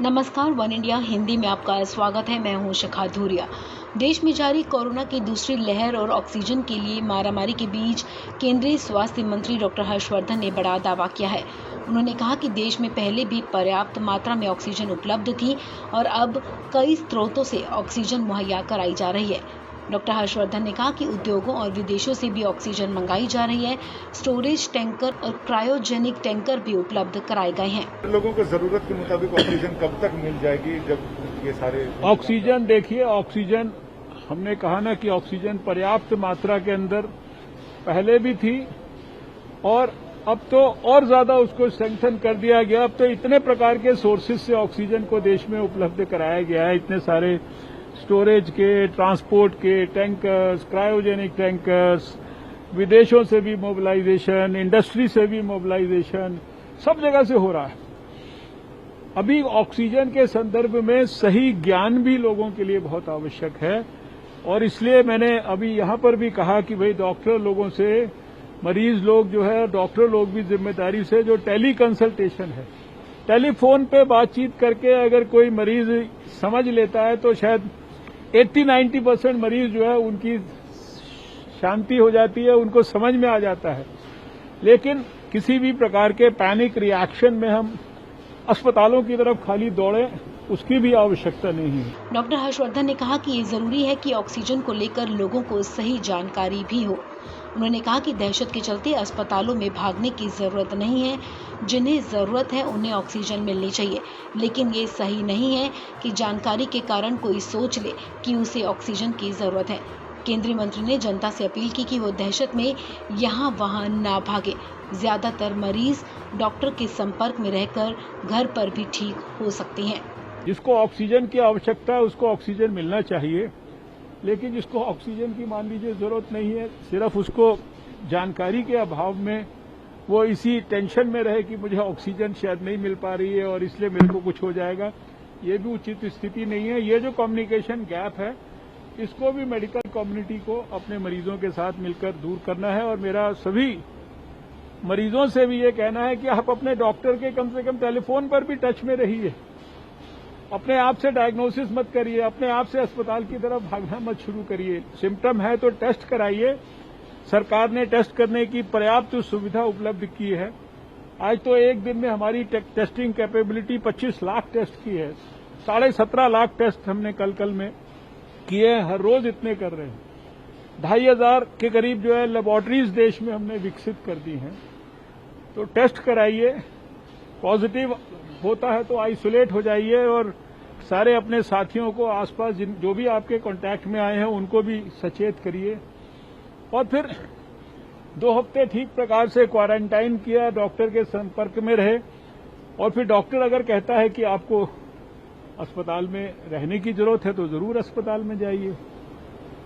नमस्कार, one India Hindi में आपका स्वागत है। मैं हूं शिखा धूरिया। देश में जारी कोरोना की दूसरी लहर और ऑक्सीजन के लिए मारामारी के बीच केंद्रीय स्वास्थ्य मंत्री डॉक्टर हर्षवर्धन ने बड़ा दावा किया है। उन्होंने कहा कि देश में पहले भी पर्याप्त मात्रा में ऑक्सीजन उपलब्ध थी और अब कई स्रोतों से ऑक्सीजन मुहैया कराई जा रही है। डॉक्टर हर्षवर्धन ने कहा कि उद्योगों और विदेशों से भी ऑक्सीजन मंगाई जा रही है। स्टोरेज टैंकर और क्रायोजेनिक टैंकर भी उपलब्ध कराए गए हैं। लोगों को जरूरत के मुताबिक ऑक्सीजन कब तक मिल जाएगी जब ये सारे ऑक्सीजन देखिए, ऑक्सीजन हमने कहा ना कि ऑक्सीजन पर्याप्त मात्रा के अंदर पहले भी थी और अब तो और ज्यादा उसको स्ट्रेंथन कर दिया गया। अब तो इतने प्रकार के सोर्सेज से ऑक्सीजन को देश में उपलब्ध कराया गया है, इतने सारे स्टोरेज के, ट्रांसपोर्ट के, टैंकर्स, क्रायोजेनिक टैंकर्स, विदेशों से भी मोबिलाइजेशन, इंडस्ट्री से भी मोबिलाइजेशन, सब जगह से हो रहा है। अभी ऑक्सीजन के संदर्भ में सही ज्ञान भी लोगों के लिए बहुत आवश्यक है और इसलिए मैंने अभी यहां पर भी कहा कि भाई डॉक्टर लोगों से, मरीज लोग जो है, डॉक्टर लोग भी जिम्मेदारी से जो टेली कंसल्टेशन है, टेलीफोन पे बातचीत करके अगर कोई मरीज समझ लेता है तो शायद 80-90% मरीज जो है उनकी शांति हो जाती है, उनको समझ में आ जाता है। लेकिन किसी भी प्रकार के पैनिक रिएक्शन में हम अस्पतालों की तरफ खाली दौड़े, उसकी भी आवश्यकता नहीं है। डॉक्टर हर्षवर्धन ने कहा कि ये जरूरी है कि ऑक्सीजन को लेकर लोगों को सही जानकारी भी हो। उन्होंने कहा कि दहशत के चलते अस्पतालों में भागने की जरूरत नहीं है। जिन्हें जरूरत है उन्हें ऑक्सीजन मिलनी चाहिए, लेकिन ये सही नहीं है कि जानकारी के कारण कोई सोच ले कि उसे ऑक्सीजन की जरूरत है। केंद्रीय मंत्री ने जनता से अपील की कि वो दहशत में यहाँ वहाँ ना भागे। ज्यादातर मरीज डॉक्टर के संपर्क में रहकर घर पर भी ठीक हो सकते हैं। जिसको ऑक्सीजन की आवश्यकता है उसको ऑक्सीजन मिलना चाहिए, लेकिन जिसको ऑक्सीजन की मान लीजिए जरूरत नहीं है, सिर्फ उसको जानकारी के अभाव में वो इसी टेंशन में रहे कि मुझे ऑक्सीजन शायद नहीं मिल पा रही है और इसलिए मेरे को कुछ हो जाएगा, ये भी उचित स्थिति नहीं है। ये जो कम्युनिकेशन गैप है, इसको भी मेडिकल कम्युनिटी को अपने मरीजों के साथ मिलकर दूर करना है। और मेरा सभी मरीजों से भी ये कहना है कि आप अपने डॉक्टर के कम से कम टेलीफोन पर भी टच में रहिए। अपने आप से डायग्नोसिस मत करिए, अपने आप से अस्पताल की तरफ भागना मत शुरू करिए। सिम्टम है तो टेस्ट कराइए। सरकार ने टेस्ट करने की पर्याप्त सुविधा उपलब्ध की है। आज तो एक दिन में हमारी टेस्टिंग कैपेबिलिटी 25 लाख टेस्ट की है। 17.5 लाख टेस्ट हमने कल में किए, हर रोज इतने कर रहे हैं। 2,500 के करीब जो है लेबोरेटरीज देश में हमने विकसित कर दी हैं। तो टेस्ट कराइए, पॉजिटिव होता है तो आइसोलेट हो जाइए और सारे अपने साथियों को, आसपास जो भी आपके कांटेक्ट में आए हैं उनको भी सचेत करिए। और फिर 2 हफ्ते ठीक प्रकार से क्वारंटाइन किया, डॉक्टर के संपर्क में रहे और फिर डॉक्टर अगर कहता है कि आपको अस्पताल में रहने की जरूरत है तो जरूर अस्पताल में जाइए,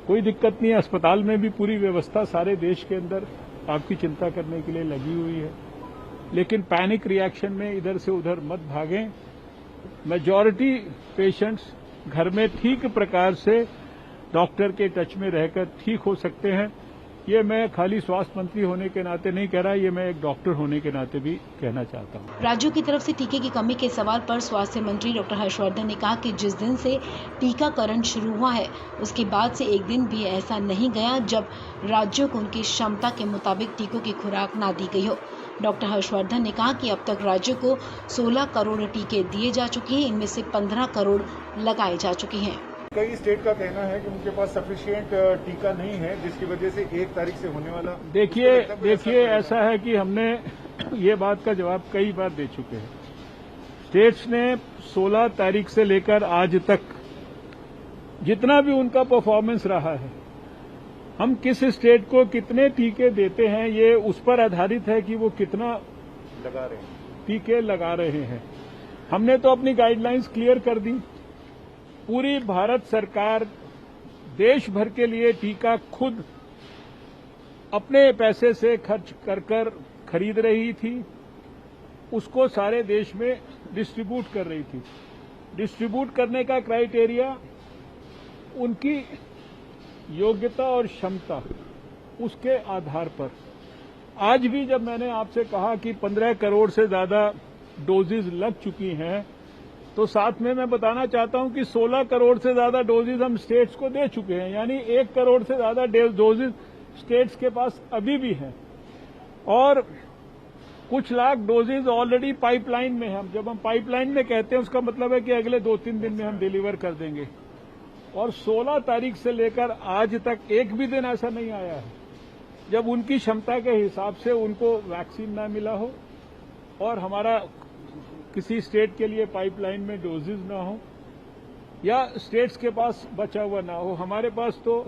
कोई दिक्कत नहीं है। अस्पताल में भी पूरी व्यवस्था सारे देश के अंदर आपकी चिंता करने के लिए लगी हुई है। लेकिन पैनिक रिएक्शन में इधर से उधर मत भागें। मेजॉरिटी पेशेंट्स घर में ठीक प्रकार से डॉक्टर के टच में रहकर ठीक हो सकते हैं। ये मैं खाली स्वास्थ्य मंत्री होने के नाते नहीं कह रहा, ये मैं एक डॉक्टर होने के नाते भी कहना चाहता हूँ। राज्यों की तरफ से टीके की कमी के सवाल पर स्वास्थ्य मंत्री डॉक्टर हर्षवर्धन ने कहा कि जिस दिन से टीकाकरण शुरू हुआ है उसके बाद से एक दिन भी ऐसा नहीं गया जब राज्यों को उनकी क्षमता के मुताबिक टीकों की खुराक ना दी गई हो। डॉक्टर हर्षवर्धन ने कहा कि अब तक राज्यों को 16 करोड़ टीके दिए जा चुके हैं, इनमें से 15 करोड़ लगाए जा चुके हैं। कई स्टेट का कहना है कि उनके पास सफिशिएंट टीका नहीं है, जिसकी वजह से 1 तारीख से होने वाला। देखिए ऐसा है कि हमने ये बात का जवाब कई बार दे चुके हैं। स्टेट्स ने 16 तारीख से लेकर आज तक जितना भी उनका परफॉर्मेंस रहा है, हम किस स्टेट को कितने टीके देते हैं ये उस पर आधारित है कि वो कितना टीके लगा रहे हैं। हमने तो अपनी गाइडलाइंस क्लियर कर दी। पूरी भारत सरकार देश भर के लिए टीका खुद अपने पैसे से खर्च कर खरीद रही थी, उसको सारे देश में डिस्ट्रीब्यूट कर रही थी। डिस्ट्रीब्यूट करने का क्राइटेरिया उनकी योग्यता और क्षमता, उसके आधार पर। आज भी जब मैंने आपसे कहा कि 15 करोड़ से ज्यादा डोजेज लग चुकी हैं तो साथ में मैं बताना चाहता हूं कि 16 करोड़ से ज्यादा डोजेज हम स्टेट्स को दे चुके हैं, यानी 1 करोड़ से ज्यादा डोजेज स्टेट्स के पास अभी भी हैं और कुछ लाख डोजेज ऑलरेडी पाइपलाइन में है। जब हम पाइपलाइन में कहते हैं उसका मतलब है कि अगले 2-3 दिन में हम डिलीवर कर देंगे। और 16 तारीख से लेकर आज तक एक भी दिन ऐसा नहीं आया है जब उनकी क्षमता के हिसाब से उनको वैक्सीन ना मिला हो और हमारा किसी स्टेट के लिए पाइपलाइन में डोजेज ना हो या स्टेट्स के पास बचा हुआ ना हो। हमारे पास तो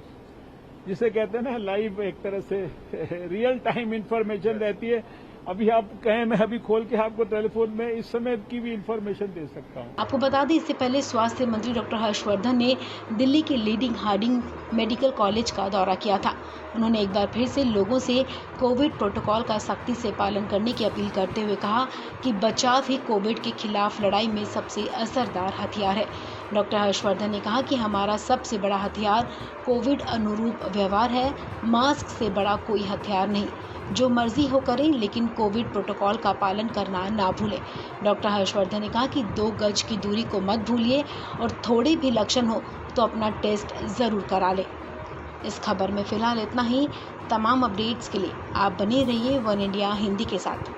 जिसे कहते हैं ना लाइव, एक तरह से रियल टाइम इंफॉर्मेशन रहती है। अभी आप कहें मैं अभी खोल के आपको टेलीफोन में इस समय की भी इंफॉर्मेशन दे सकता हूं। आपको बता दें, इससे पहले स्वास्थ्य मंत्री डॉक्टर हर्षवर्धन ने दिल्ली के लीडिंग हार्डिंग मेडिकल कॉलेज का दौरा किया था। उन्होंने एक बार फिर से लोगों से कोविड प्रोटोकॉल का सख्ती से पालन करने की अपील करते हुए कहा कि बचाव ही कोविड के खिलाफ लड़ाई में सबसे असरदार हथियार है। डॉक्टर हर्षवर्धन ने कहा कि हमारा सबसे बड़ा हथियार कोविड अनुरूप व्यवहार है, मास्क से बड़ा कोई हथियार नहीं। जो मर्जी हो करें, लेकिन कोविड प्रोटोकॉल का पालन करना ना भूलें। डॉक्टर हर्षवर्धन ने कहा कि 2 गज की दूरी को मत भूलिए और थोड़े भी लक्षण हो तो अपना टेस्ट जरूर करा लें। इस खबर में फिलहाल इतना ही। तमाम अपडेट्स के लिए आप बने रहिए वन इंडिया हिंदी के साथ।